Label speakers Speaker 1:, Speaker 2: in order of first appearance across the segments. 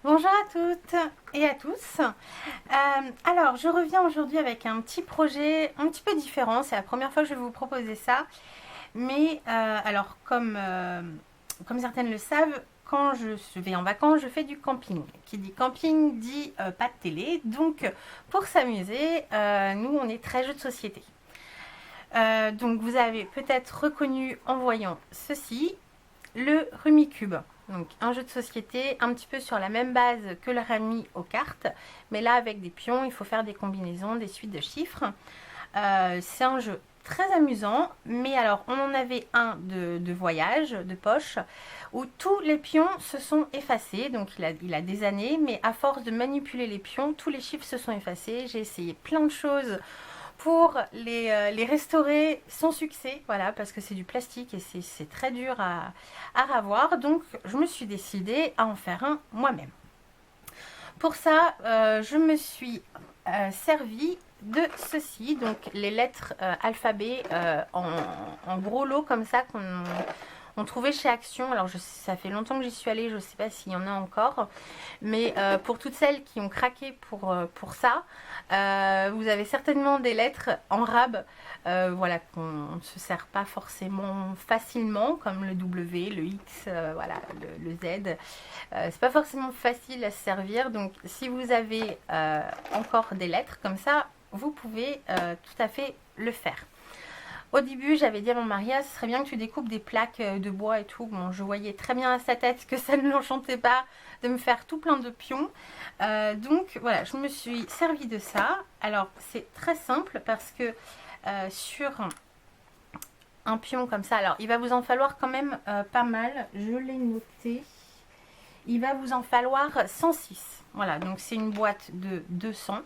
Speaker 1: Bonjour à toutes et à tous. Alors, je reviens aujourd'hui avec un petit projet un petit peu différent. C'est la première fois que je vais vous proposer ça. Mais alors, comme certaines le savent, quand je vais en vacances, je fais du camping. Qui dit camping dit pas de télé. Donc, pour s'amuser, nous, on est très jeux de société. Donc, vous avez peut-être reconnu en voyant ceci, le Rumicube. Donc un jeu de société un petit peu sur la même base que le Rami aux cartes, mais là avec des pions, il faut faire des combinaisons, des suites de chiffres. C'est un jeu très amusant, mais alors on en avait un de voyage, de poche, où tous les pions se sont effacés, donc il a des années, mais à force de manipuler les pions, tous les chiffres se sont effacés. J'ai essayé plein de choses pour les restaurer sans succès, voilà, parce que c'est du plastique et c'est très dur à ravoir. Donc je me suis décidée à en faire un moi-même. Pour ça, je me suis servi de ceci, donc les lettres alphabet en gros lot comme ça qu'on trouvait chez Action. Alors ça fait longtemps que j'y suis allée, je ne sais pas s'il y en a encore, mais pour toutes celles qui ont craqué pour ça, vous avez certainement des lettres en rab, voilà, qu'on ne se sert pas forcément facilement, comme le W, le X, voilà, le Z. C'est pas forcément facile à se servir, donc si vous avez encore des lettres comme ça, vous pouvez tout à fait le faire. Au début, j'avais dit à mon mari, ah, ce serait bien que tu découpes des plaques de bois et tout. Bon, je voyais très bien à sa tête que ça ne l'enchantait pas de me faire tout plein de pions. Donc voilà, je me suis servi de ça. Alors, c'est très simple parce que sur un pion comme ça, alors il va vous en falloir quand même pas mal. Je l'ai noté. Il va vous en falloir 106. Voilà, donc c'est une boîte de 200.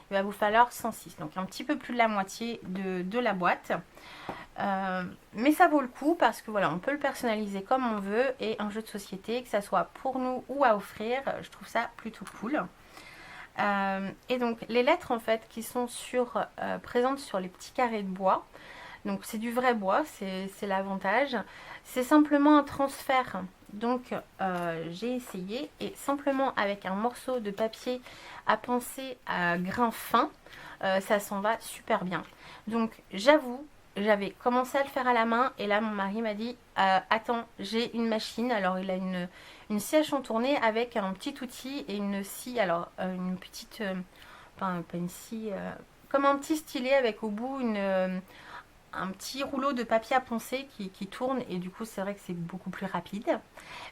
Speaker 1: Il va vous falloir 106, donc un petit peu plus de la moitié de la boîte. Mais ça vaut le coup parce que voilà, on peut le personnaliser comme on veut et un jeu de société, que ça soit pour nous ou à offrir, je trouve ça plutôt cool. Et donc les lettres en fait qui sont présentes sur les petits carrés de bois, donc c'est du vrai bois, c'est l'avantage. C'est simplement un transfert. Donc j'ai essayé et simplement avec un morceau de papier à penser à grain fin, ça s'en va super bien. Donc j'avoue, j'avais commencé à le faire à la main et là mon mari m'a dit attends, j'ai une machine. Alors il a une scie à chantourner avec un petit outil et une scie, alors une petite, enfin pas une scie, comme un petit stylet avec au bout un petit rouleau de papier à poncer qui tourne et du coup c'est vrai que c'est beaucoup plus rapide,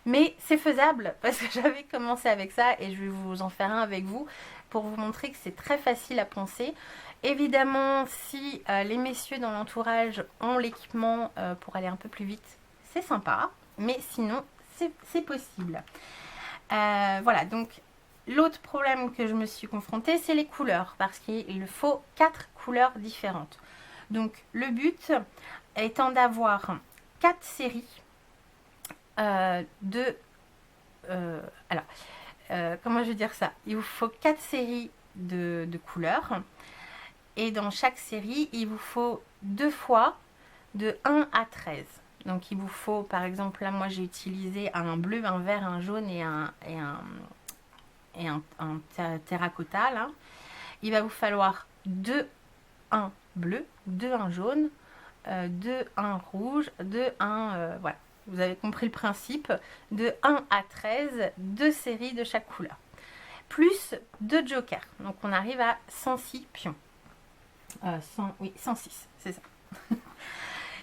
Speaker 1: mais c'est faisable parce que j'avais commencé avec ça et je vais vous en faire un avec vous pour vous montrer que c'est très facile à poncer. Évidemment, si les messieurs dans l'entourage ont l'équipement pour aller un peu plus vite, c'est sympa, mais sinon c'est possible. Voilà, donc l'autre problème que je me suis confrontée, c'est les couleurs, parce qu'il faut 4 couleurs différentes. Donc le but étant d'avoir 4 séries comment je vais dire ça, il vous faut 4 séries de couleurs et dans chaque série il vous faut 2 fois de 1 à 13. Donc il vous faut, par exemple, là moi j'ai utilisé un bleu, un vert, un jaune et un terracotta là. Il va vous falloir 2 1 bleu, 2 1 jaune, 2 1 rouge, 2 1 voilà. Vous avez compris le principe. De 1 à 13, 2 séries de chaque couleur. Plus 2 jokers. Donc on arrive à 106 pions. 106, c'est ça.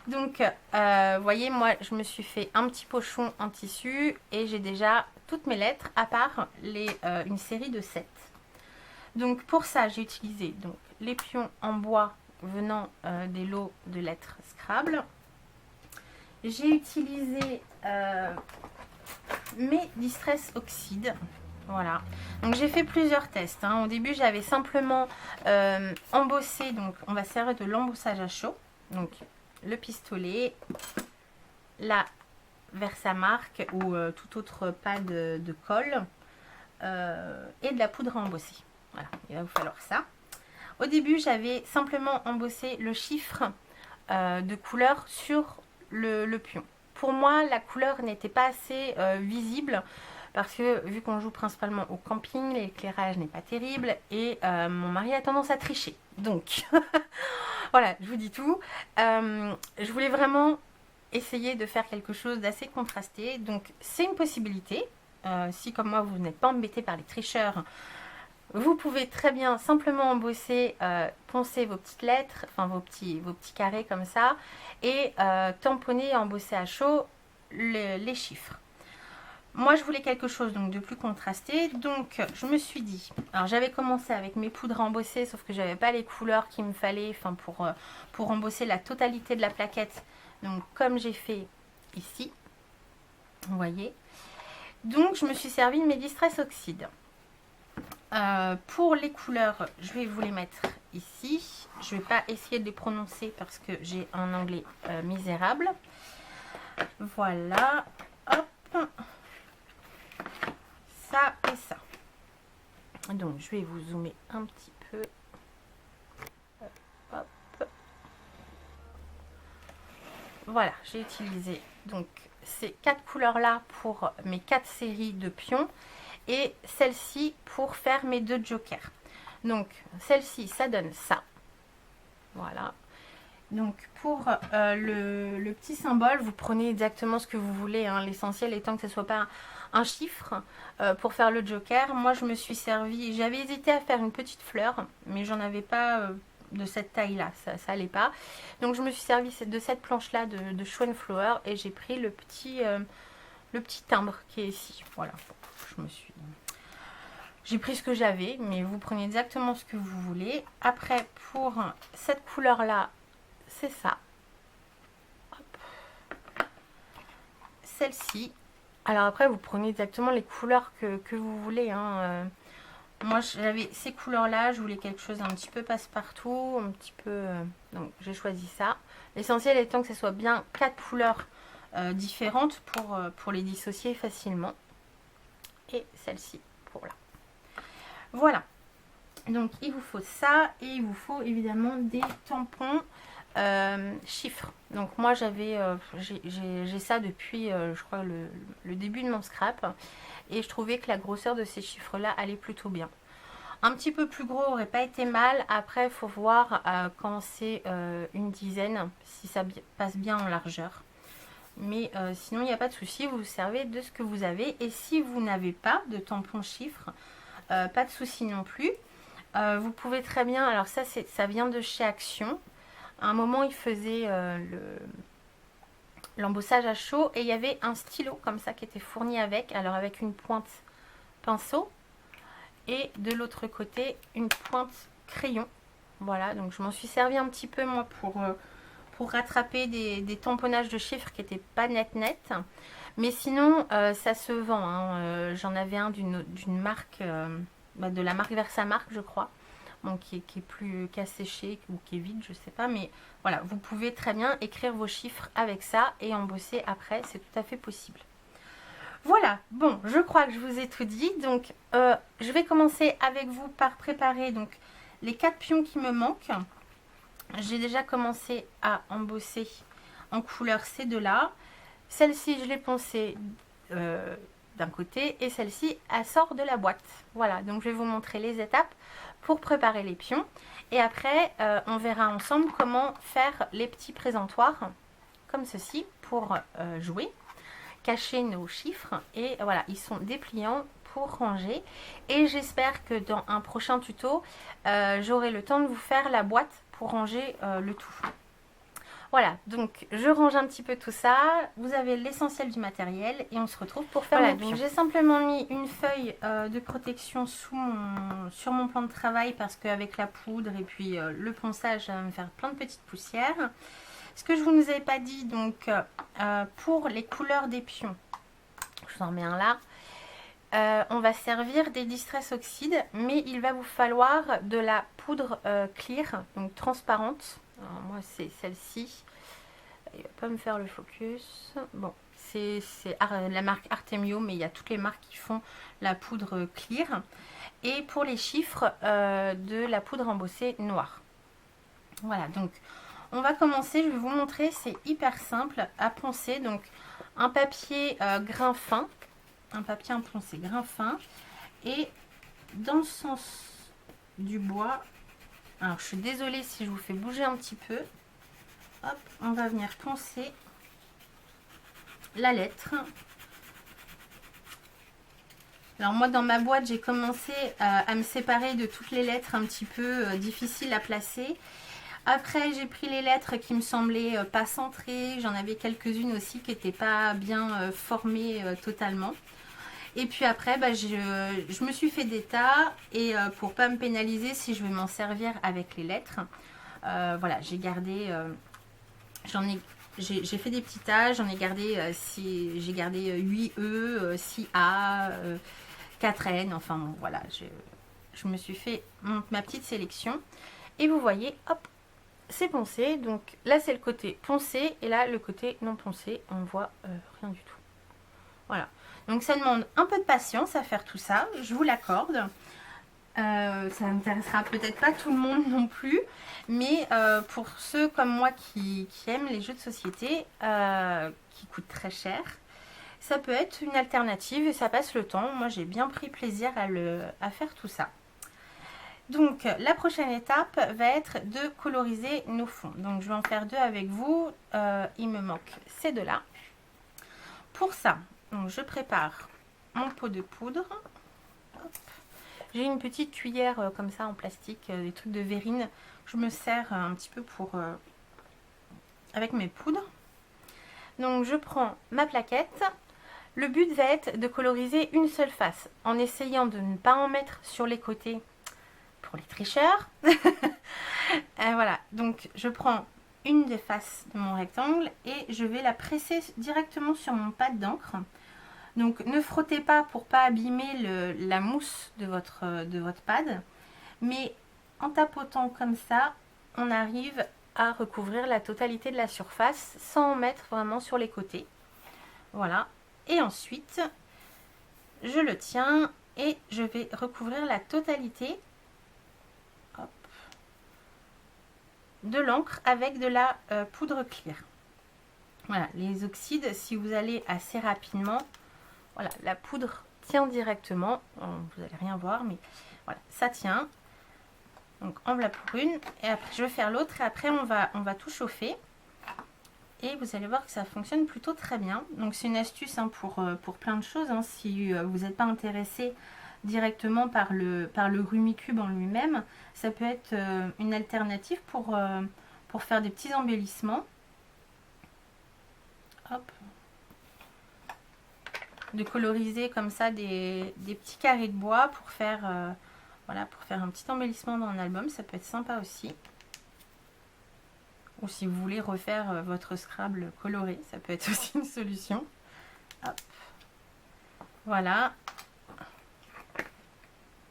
Speaker 1: Donc, vous voyez, moi, je me suis fait un petit pochon en tissu et j'ai déjà toutes mes lettres, à part une série de 7. Donc, pour ça, j'ai utilisé donc, les pions en bois venant des lots de lettres Scrabble. J'ai utilisé mes Distress Oxyde. Voilà. Donc, j'ai fait plusieurs tests. Au début, j'avais simplement embossé. Donc, on va servir de l'embossage à chaud. Donc, le pistolet, la Versamark ou tout autre pâte de colle et de la poudre à embosser. Voilà, il va vous falloir ça. Au début, j'avais simplement embossé le chiffre de couleur sur le pion. Pour moi, la couleur n'était pas assez visible, parce que vu qu'on joue principalement au camping, l'éclairage n'est pas terrible et mon mari a tendance à tricher. Donc voilà, je vous dis tout. Je voulais vraiment essayer de faire quelque chose d'assez contrasté, donc c'est une possibilité. Si comme moi vous n'êtes pas embêté par les tricheurs, vous pouvez très bien simplement embosser, poncer vos petites lettres, enfin vos petits carrés comme ça, et tamponner et embosser à chaud les chiffres. Moi je voulais quelque chose donc de plus contrasté, donc je me suis dit, alors j'avais commencé avec mes poudres à embosser, sauf que j'avais pas les couleurs qu'il me fallait, enfin pour embosser la totalité de la plaquette, donc comme j'ai fait ici, vous voyez. Donc je me suis servi de mes Distress Oxide. Pour les couleurs, je vais vous les mettre ici. Je ne vais pas essayer de les prononcer parce que j'ai un anglais misérable. Voilà, hop, ça et ça. Donc je vais vous zoomer un petit peu. Hop. Voilà, j'ai utilisé donc ces 4 couleurs là pour mes 4 séries de pions. Et celle-ci pour faire mes 2 jokers. Donc celle-ci ça donne ça, voilà. Donc pour le petit symbole, vous prenez exactement ce que vous voulez, hein. L'essentiel étant que ce soit pas un chiffre pour faire le joker. Moi je me suis servi, j'avais hésité à faire une petite fleur, mais j'en avais pas de cette taille là, ça allait pas. Donc je me suis servi de cette planche là de Schönflower et j'ai pris le petit timbre qui est ici, voilà. J'ai pris ce que j'avais, mais vous prenez exactement ce que vous voulez. Après, pour cette couleur-là, c'est ça. Celle-ci. Alors après, vous prenez exactement les couleurs que vous voulez, hein. Moi, j'avais ces couleurs-là. Je voulais quelque chose un petit peu passe-partout, un petit peu... donc, j'ai choisi ça. L'essentiel étant que ce soit bien 4 couleurs différentes pour les dissocier facilement. Et celle-ci pour là. Voilà. Donc il vous faut ça et il vous faut évidemment des tampons chiffres. Donc moi j'ai ça depuis je crois le début de mon scrap et je trouvais que la grosseur de ces chiffres là allait plutôt bien. Un petit peu plus gros aurait pas été mal. Après il faut voir quand c'est une dizaine si ça passe bien en largeur. Mais sinon il n'y a pas de souci, vous vous servez de ce que vous avez. Et si vous n'avez pas de tampons chiffres, pas de souci non plus. Vous pouvez très bien, alors ça vient de chez Action. À un moment il faisait l'embossage à chaud et il y avait un stylo comme ça qui était fourni avec, alors avec une pointe pinceau et de l'autre côté une pointe crayon. Voilà, donc je m'en suis servi un petit peu moi pour rattraper des tamponnages de chiffres qui n'étaient pas net. Mais sinon, ça se vend, hein. J'en avais un d'une marque, de la marque Versamark, je crois. Bon, qui est asséché ou qui est vide, je sais pas. Mais voilà, vous pouvez très bien écrire vos chiffres avec ça et embosser après. C'est tout à fait possible. Voilà, bon, je crois que je vous ai tout dit. Donc, je vais commencer avec vous par préparer donc, les 4 pions qui me manquent. J'ai déjà commencé à embosser en couleur ces deux-là. Celle-ci, je l'ai poncée d'un côté et celle-ci, elle sort de la boîte. Voilà, donc je vais vous montrer les étapes pour préparer les pions. Et après, on verra ensemble comment faire les petits présentoirs comme ceci pour jouer, cacher nos chiffres. Et voilà, ils sont dépliants pour ranger. Et j'espère que dans un prochain tuto, j'aurai le temps de vous faire la boîte pour ranger le tout. Voilà, donc je range un petit peu tout ça. Vous avez l'essentiel du matériel et on se retrouve pour faire le pion. Donc j'ai simplement mis une feuille de protection sur mon plan de travail parce qu'avec la poudre et puis le ponçage, ça va me faire plein de petites poussières. Ce que je vous ai pas dit, donc pour les couleurs des pions, je vous en mets un là. On va servir des Distress Oxide, mais il va vous falloir de la poudre clear, donc transparente. Alors moi c'est celle-ci, il va pas me faire le focus. Bon, c'est la marque Artemio, mais il y a toutes les marques qui font la poudre clear. Et pour les chiffres, de la poudre embossée noire. Voilà, donc on va commencer, je vais vous montrer, c'est hyper simple à poncer. Donc un papier grain fin, un papier en poncé grain fin. Et dans le sens du bois, alors je suis désolée si je vous fais bouger un petit peu. Hop, on va venir poncer la lettre. Alors moi dans ma boîte j'ai commencé à me séparer de toutes les lettres un petit peu difficiles à placer. Après j'ai pris les lettres qui me semblaient pas centrées, j'en avais quelques-unes aussi qui n'étaient pas bien formées totalement. Et puis après je me suis fait des tas et pour pas me pénaliser si je vais m'en servir avec les lettres, voilà j'ai gardé, j'ai fait des petits tas, j'en ai gardé, j'ai gardé 8 E, 6 A, 4 N, enfin bon, voilà, je me suis fait ma petite sélection. Et vous voyez, hop, c'est poncé. Donc là, c'est le côté poncé et là, le côté non poncé, on voit rien du tout. Voilà. Donc ça demande un peu de patience à faire tout ça, je vous l'accorde. Ça n'intéressera peut-être pas tout le monde non plus, mais pour ceux comme moi qui aiment les jeux de société, qui coûtent très cher, ça peut être une alternative et ça passe le temps. Moi j'ai bien pris plaisir à faire tout ça. Donc la prochaine étape va être de coloriser nos fonds. Donc je vais en faire deux avec vous, il me manque ces deux-là. Pour ça, donc, je prépare mon pot de poudre. J'ai une petite cuillère comme ça en plastique, des trucs de verrine. Je me sers un petit peu pour avec mes poudres. Donc je prends ma plaquette. Le but va être de coloriser une seule face en essayant de ne pas en mettre sur les côtés pour les tricheurs. Voilà, donc je prends une des faces de mon rectangle et je vais la presser directement sur mon pad d'encre. Donc ne frottez pas pour pas abîmer la mousse de votre pad, mais en tapotant comme ça, on arrive à recouvrir la totalité de la surface sans en mettre vraiment sur les côtés. Voilà, et ensuite je le tiens et je vais recouvrir la totalité, hop, de l'encre avec de la poudre clear. Voilà, les oxydes, si vous allez assez rapidement, voilà, la poudre tient directement. Vous n'allez rien voir, mais voilà, ça tient. Donc en voilà pour une. Et après, je vais faire l'autre. Et après, on va tout chauffer. Et vous allez voir que ça fonctionne plutôt très bien. Donc c'est une astuce hein, pour plein de choses. Hein, si vous n'êtes pas intéressé directement par le Rumicube en lui-même, ça peut être une alternative pour faire des petits embellissements. Hop. De coloriser comme ça des petits carrés de bois pour faire voilà, pour faire un petit embellissement dans un album, ça peut être sympa aussi. Ou si vous voulez refaire votre Scrabble coloré, ça peut être aussi une solution. Hop. Voilà.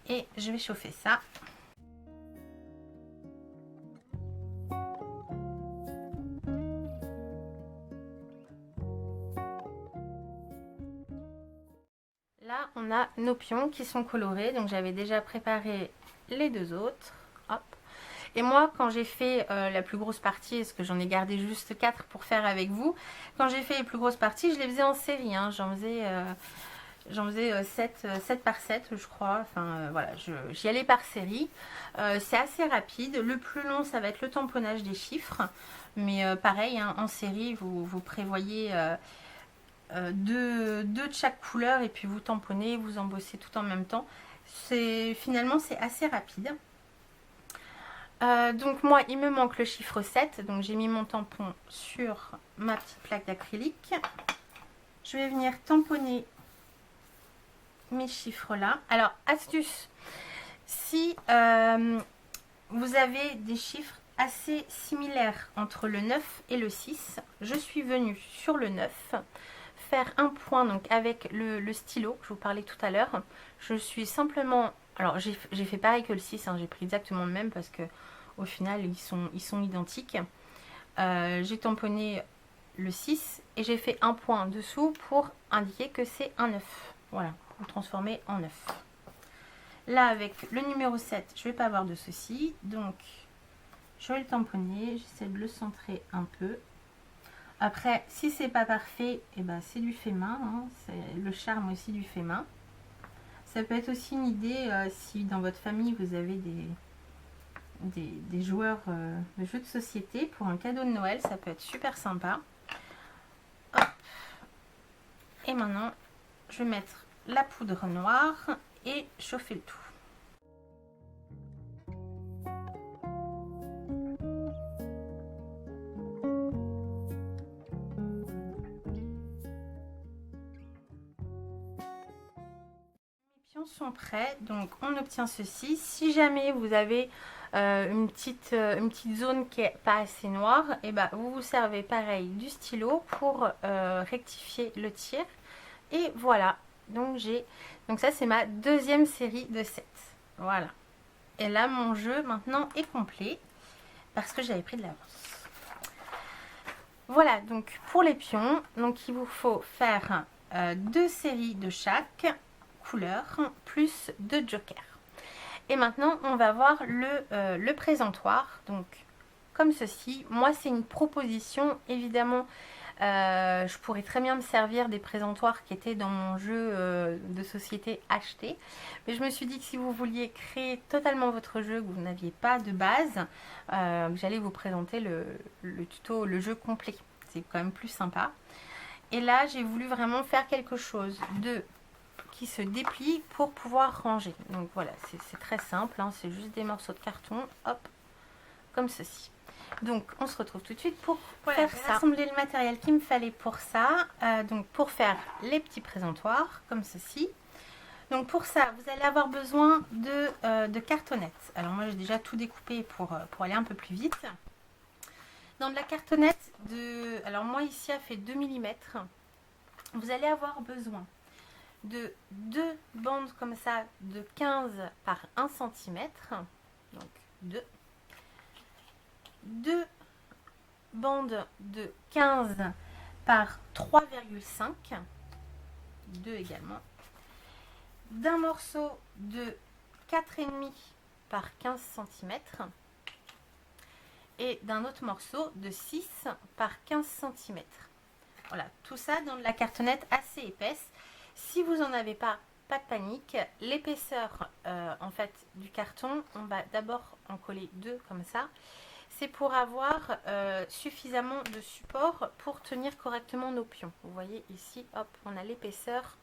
Speaker 1: Et je vais chauffer ça. Là, on a nos pions qui sont colorés. Donc, j'avais déjà préparé les deux autres. Hop. Et moi, quand j'ai fait la plus grosse partie, parce que j'en ai gardé juste 4 pour faire avec vous, quand j'ai fait les plus grosses parties, je les faisais en série. Hein. J'en faisais 7 par 7, je crois. Enfin, voilà, j'y allais par série. C'est assez rapide. Le plus long, ça va être le tamponnage des chiffres. Mais pareil, hein, en série, vous prévoyez... deux de chaque couleur et puis vous tamponnez, vous embossez tout en même temps. Finalement c'est assez rapide. Donc moi il me manque le chiffre 7, donc j'ai mis mon tampon sur ma petite plaque d'acrylique. Je vais venir tamponner mes chiffres là. Alors astuce, si vous avez des chiffres assez similaires entre le 9 et le 6, je suis venue sur le 9 faire un point donc avec le stylo que je vous parlais tout à l'heure. Je suis simplement, alors j'ai fait pareil que le 6, hein, j'ai pris exactement le même parce que au final ils sont identiques. J'ai tamponné le 6 et j'ai fait un point dessous pour indiquer que c'est un 9. Voilà, vous transformez en 9. Là avec le numéro 7, je vais pas avoir de soucis, donc je vais le tamponner, j'essaie de le centrer un peu. Après, si c'est pas parfait, et ben c'est du fait main, hein. C'est le charme aussi du fait main. Ça peut être aussi une idée si dans votre famille vous avez des joueurs de jeux de société pour un cadeau de Noël, ça peut être super sympa. Hop. Et maintenant, je vais mettre la poudre noire et chauffer le tout. Sont prêts, donc on obtient ceci. Si jamais vous avez une petite zone qui est pas assez noire, et ben vous vous servez pareil du stylo pour rectifier le tir. Et voilà, donc ça c'est ma deuxième série de 7. Voilà. Et là mon jeu maintenant est complet parce que j'avais pris de l'avance. Voilà, donc pour les pions, donc il vous faut faire 2 séries de chaque couleur plus 2 jokers. Et maintenant on va voir le présentoir, donc comme ceci. Moi c'est une proposition, évidemment je pourrais très bien me servir des présentoirs qui étaient dans mon jeu de société acheté, mais je me suis dit que si vous vouliez créer totalement votre jeu, que vous n'aviez pas de base, j'allais vous présenter le tuto, le jeu complet, c'est quand même plus sympa. Et là j'ai voulu vraiment faire quelque chose qui se déplie pour pouvoir ranger. Donc voilà, c'est très simple, hein, c'est juste des morceaux de carton, hop, comme ceci. Donc on se retrouve tout de suite pour faire ça. Assembler le matériel qu'il me fallait pour ça, donc pour faire les petits présentoirs comme ceci. Donc pour ça, vous allez avoir besoin de cartonnettes. Alors moi j'ai déjà tout découpé pour aller un peu plus vite. Dans de la cartonnette alors moi ici elle fait 2 mm. Vous allez avoir besoin de 2 bandes comme ça de 15 par 1 cm. Donc 2 bandes de 15 par 3,5, 2 également, d'un morceau de 4,5 par 15 cm et d'un autre morceau de 6 par 15 cm. Voilà, tout ça dans de la cartonnette assez épaisse. Si vous n'en avez pas, pas de panique. L'épaisseur en fait du carton, on va d'abord en coller 2 comme ça. C'est pour avoir suffisamment de support pour tenir correctement nos pions. Vous voyez ici, hop, on a l'épaisseur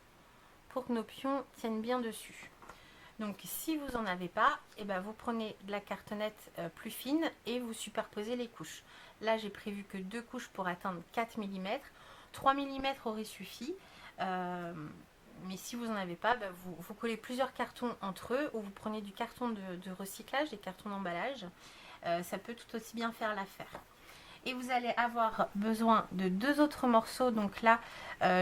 Speaker 1: pour que nos pions tiennent bien dessus. Donc si vous n'en avez pas, et ben, vous prenez de la cartonnette plus fine et vous superposez les couches. Là j'ai prévu que 2 couches pour atteindre 4 mm. 3 mm aurait suffi. Mais si vous n'en avez pas, ben, vous collez plusieurs cartons entre eux ou vous prenez du carton de recyclage, des cartons d'emballage. Ça peut tout aussi bien faire l'affaire. Et vous allez avoir besoin de 2 autres morceaux. Donc là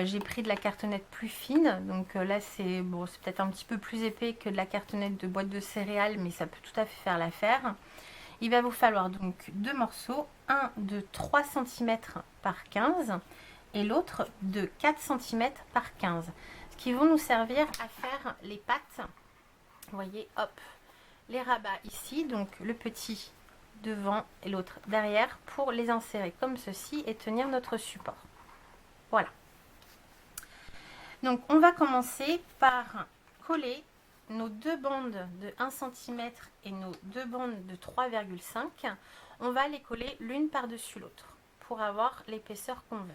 Speaker 1: j'ai pris de la cartonnette plus fine, donc là c'est bon, c'est peut-être un petit peu plus épais que de la cartonnette de boîte de céréales, mais ça peut tout à fait faire l'affaire. Il va vous falloir donc 2 morceaux, un de 3 cm par 15 et l'autre de 4 cm par 15, ce qui vont nous servir à faire les pattes. Vous voyez, hop, les rabats ici, donc le petit devant et l'autre derrière pour les insérer comme ceci et tenir notre support. Voilà. Donc on va commencer par coller nos 2 bandes de 1 cm et nos 2 bandes de 3,5. On va les coller l'une par-dessus l'autre pour avoir l'épaisseur qu'on veut.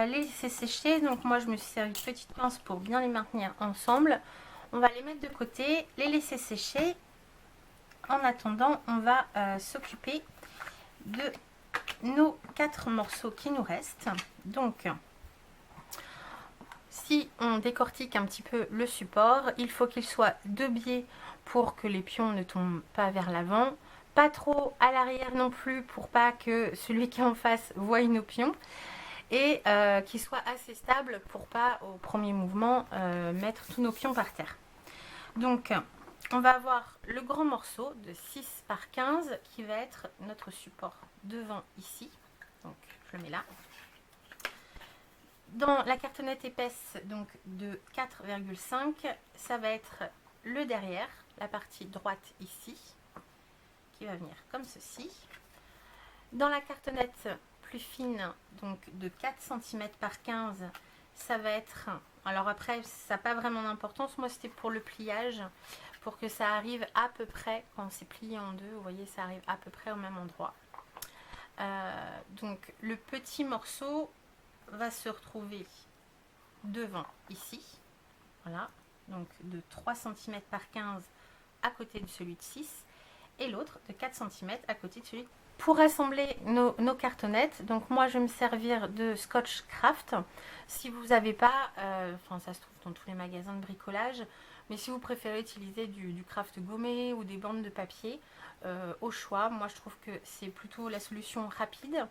Speaker 1: Les laisser sécher. Donc moi je me suis servi de petite pince pour bien les maintenir ensemble. On va les mettre de côté, les laisser sécher. En attendant, on va s'occuper de nos 4 morceaux qui nous restent. Donc si on décortique un petit peu le support, il faut qu'il soit de biais pour que les pions ne tombent pas vers l'avant, pas trop à l'arrière non plus pour pas que celui qui est en face voie nos pions, et qu'il soit assez stable pour pas au premier mouvement mettre tous nos pions par terre. Donc on va avoir le grand morceau de 6 par 15 qui va être notre support devant ici. Donc je le mets là. Dans la cartonnette épaisse, donc de 4,5, ça va être le derrière, la partie droite ici, qui va venir comme ceci. Dans la cartonnette plus fine, donc de 4 cm par 15, ça va être... Alors après, ça n'a pas vraiment d'importance. Moi, c'était pour le pliage, pour que ça arrive à peu près, quand c'est plié en deux, vous voyez, ça arrive à peu près au même endroit. Donc, le petit morceau va se retrouver devant ici. Voilà. Donc, de 3 cm par 15 à côté de celui de 6. Et l'autre de 4 cm à côté de celui de... Pour assembler nos cartonnettes, donc moi je vais me servir de Scotch Craft. Si vous n'avez pas, enfin ça se trouve dans tous les magasins de bricolage, mais si vous préférez utiliser du craft gommé ou des bandes de papier, au choix, moi je trouve que c'est plutôt la solution rapide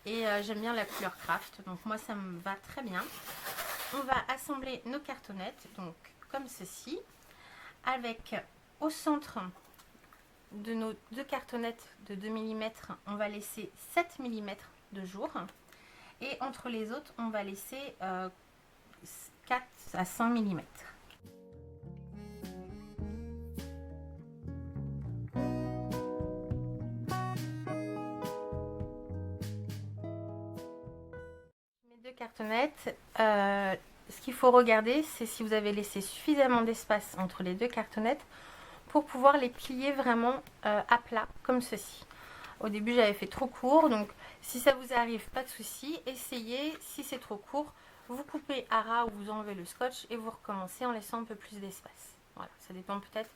Speaker 1: et j'aime bien la couleur craft, donc moi ça me va très bien. On va assembler nos cartonnettes, donc comme ceci, avec au centre de nos deux cartonnettes de 2 mm, on va laisser 7 mm de jour. Et entre les autres, on va laisser 4 à 5 mm. Mes deux cartonnettes, ce qu'il faut regarder, c'est si vous avez laissé suffisamment d'espace entre les deux cartonnettes pour pouvoir les plier vraiment à plat, comme ceci. Au début, j'avais fait trop court, donc si ça vous arrive, pas de souci. Essayez, si c'est trop court, vous coupez à ras ou vous enlevez le scotch et vous recommencez en laissant un peu plus d'espace. Voilà, ça dépend peut-être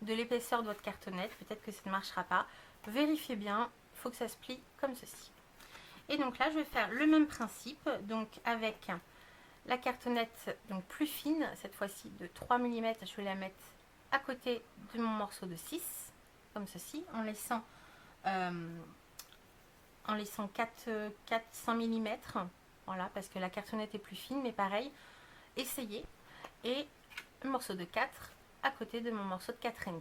Speaker 1: de l'épaisseur de votre cartonnette, peut-être que ça ne marchera pas. Vérifiez bien, il faut que ça se plie comme ceci. Et donc là, je vais faire le même principe, donc avec la cartonnette donc plus fine, cette fois-ci de 3 mm, je vais la mettre à côté de mon morceau de 6, comme ceci, en laissant 4-5 mm, voilà, parce que la cartonnette est plus fine, mais pareil, essayez, et un morceau de 4 à côté de mon morceau de 4,5.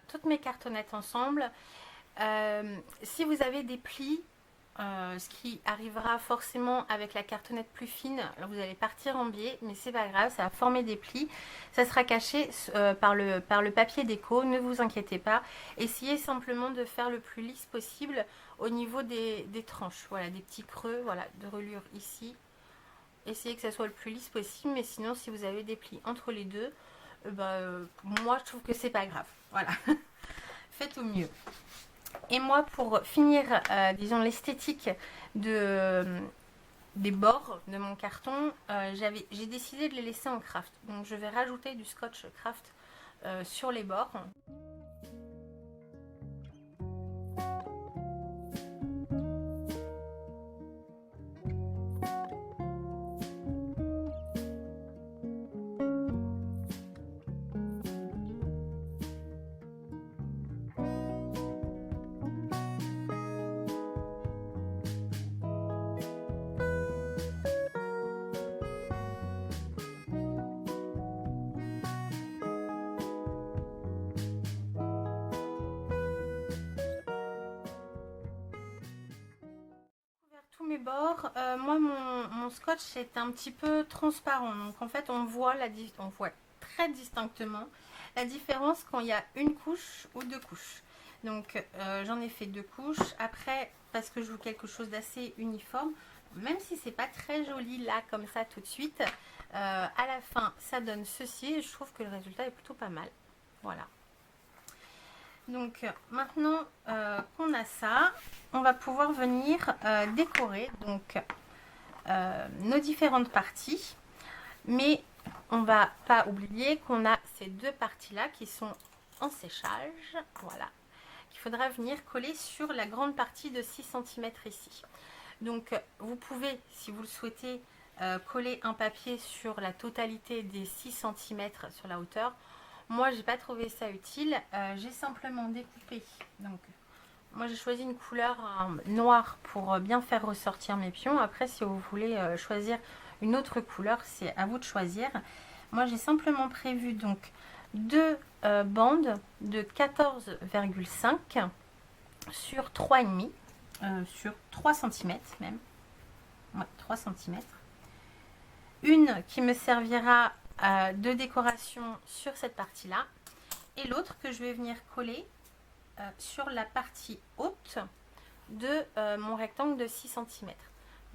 Speaker 1: Toutes mes cartonnettes ensemble. Si vous avez des plis, ce qui arrivera forcément avec la cartonnette plus fine, alors vous allez partir en biais, mais c'est pas grave, ça va former des plis, ça sera caché par le papier déco, ne vous inquiétez pas. Essayez simplement de faire le plus lisse possible au niveau des tranches, voilà, des petits creux, voilà, de reliure ici. Essayez que ça soit le plus lisse possible, mais sinon si vous avez des plis entre les deux, moi je trouve que c'est pas grave, voilà. Faites au mieux. Et moi, pour finir, disons, l'esthétique des bords de mon carton, j'ai décidé de les laisser en craft. Donc je vais rajouter du scotch craft sur les bords. Tous mes bords, moi mon scotch est un petit peu transparent, donc en fait on voit très distinctement la différence quand il y a une couche ou deux couches. Donc j'en ai fait deux couches. Après, parce que je veux quelque chose d'assez uniforme, même si c'est pas très joli là comme ça tout de suite, à la fin ça donne ceci et je trouve que le résultat est plutôt pas mal. Voilà. Donc maintenant qu'on a ça, on va pouvoir venir décorer donc nos différentes parties. Mais on va pas oublier qu'on a ces deux parties là qui sont en séchage, voilà, qu'il faudra venir coller sur la grande partie de 6 cm ici. Donc vous pouvez, si vous le souhaitez, coller un papier sur la totalité des 6 cm sur la hauteur. Moi, j'ai pas trouvé ça utile. J'ai simplement découpé. Donc, moi, j'ai choisi une couleur noire pour bien faire ressortir mes pions. Après, si vous voulez choisir une autre couleur, c'est à vous de choisir. Moi, j'ai simplement prévu donc deux bandes de 14,5 sur 3,5 sur 3 cm même. Ouais, 3 cm. Une qui me servira de décoration sur cette partie-là. Et l'autre que je vais venir coller sur la partie haute de mon rectangle de 6 cm.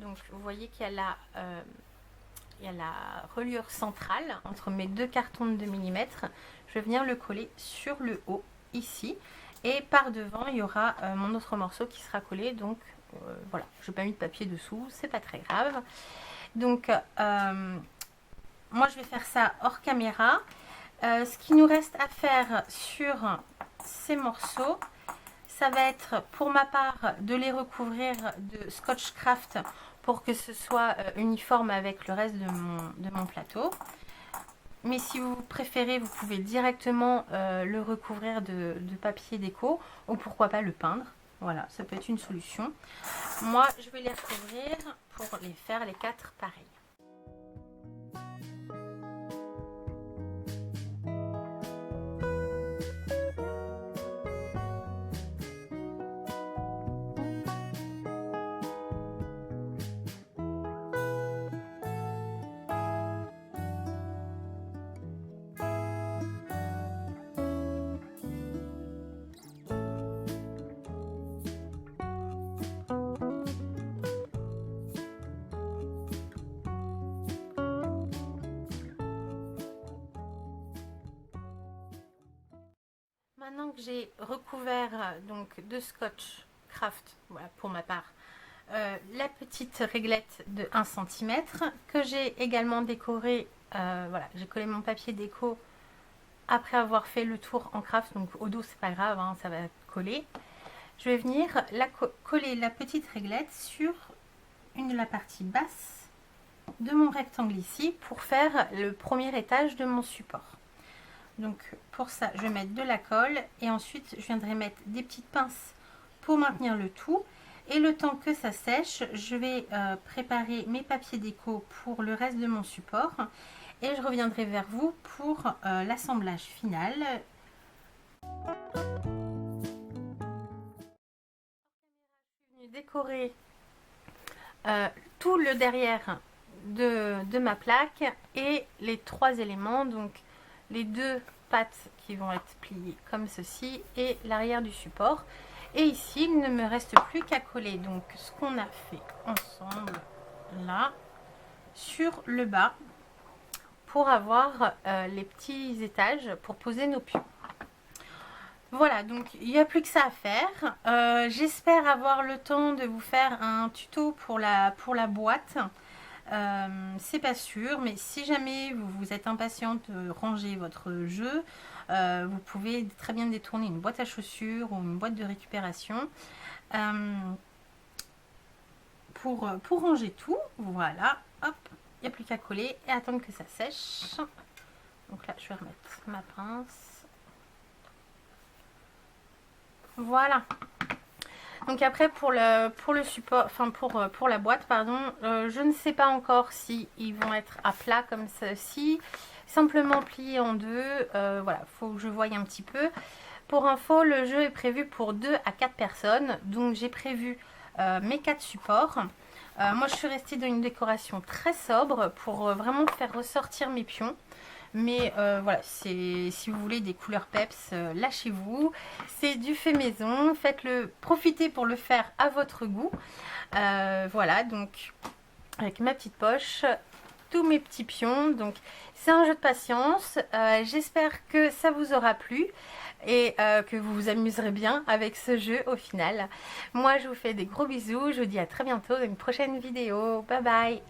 Speaker 1: Donc vous voyez qu'il y a la reliure centrale entre mes deux cartons de 2 mm. Je vais venir le coller sur le haut ici. Et par devant, il y aura mon autre morceau qui sera collé. Donc voilà, je n'ai pas mis de papier dessous, c'est pas très grave. Donc moi je vais faire ça hors caméra. Ce qui nous reste à faire sur ces morceaux, ça va être pour ma part de les recouvrir de Scotch Craft pour que ce soit uniforme avec le reste de mon plateau. Mais si vous préférez, vous pouvez directement le recouvrir de papier déco ou pourquoi pas le peindre. Voilà, ça peut être une solution. Moi, je vais les recouvrir pour les faire les 4 pareils. Maintenant que j'ai recouvert donc de Scotch Craft, voilà pour ma part, la petite réglette de 1 cm que j'ai également décorée, voilà, j'ai collé mon papier déco après avoir fait le tour en craft, donc au dos c'est pas grave, hein, ça va coller. Je vais venir coller la petite réglette sur la partie basse de mon rectangle ici pour faire le premier étage de mon support. Donc pour ça, je vais mettre de la colle et ensuite je viendrai mettre des petites pinces pour maintenir le tout. Et le temps que ça sèche, je vais préparer mes papiers déco pour le reste de mon support. Et je reviendrai vers vous pour l'assemblage final. Je suis venue décorer tout le derrière de ma plaque et les 3 éléments, donc les 2 pattes qui vont être pliées comme ceci et l'arrière du support. Et ici, il ne me reste plus qu'à coller donc ce qu'on a fait ensemble là sur le bas pour avoir les petits étages pour poser nos pions. Voilà, donc il n'y a plus que ça à faire. J'espère avoir le temps de vous faire un tuto pour la boîte. C'est pas sûr, mais si jamais vous êtes impatiente de ranger votre jeu, vous pouvez très bien détourner une boîte à chaussures ou une boîte de récupération pour ranger tout. Voilà, hop, il n'y a plus qu'à coller et attendre que ça sèche. Donc là, je vais remettre ma pince. Voilà. Donc après pour le support, enfin pour la boîte pardon, je ne sais pas encore si ils vont être à plat comme ceci, simplement pliés en deux. Voilà, faut que je voie un petit peu. Pour info, le jeu est prévu pour 2 à 4 personnes, donc j'ai prévu mes 4 supports. Moi je suis restée dans une décoration très sobre pour vraiment faire ressortir mes pions. Mais voilà, si vous voulez des couleurs peps, lâchez-vous. C'est du fait maison, faites-le, profitez pour le faire à votre goût. Voilà, donc avec ma petite poche, tous mes petits pions. Donc c'est un jeu de patience. J'espère que ça vous aura plu et que vous vous amuserez bien avec ce jeu au final. Moi je vous fais des gros bisous, je vous dis à très bientôt dans une prochaine vidéo. Bye bye.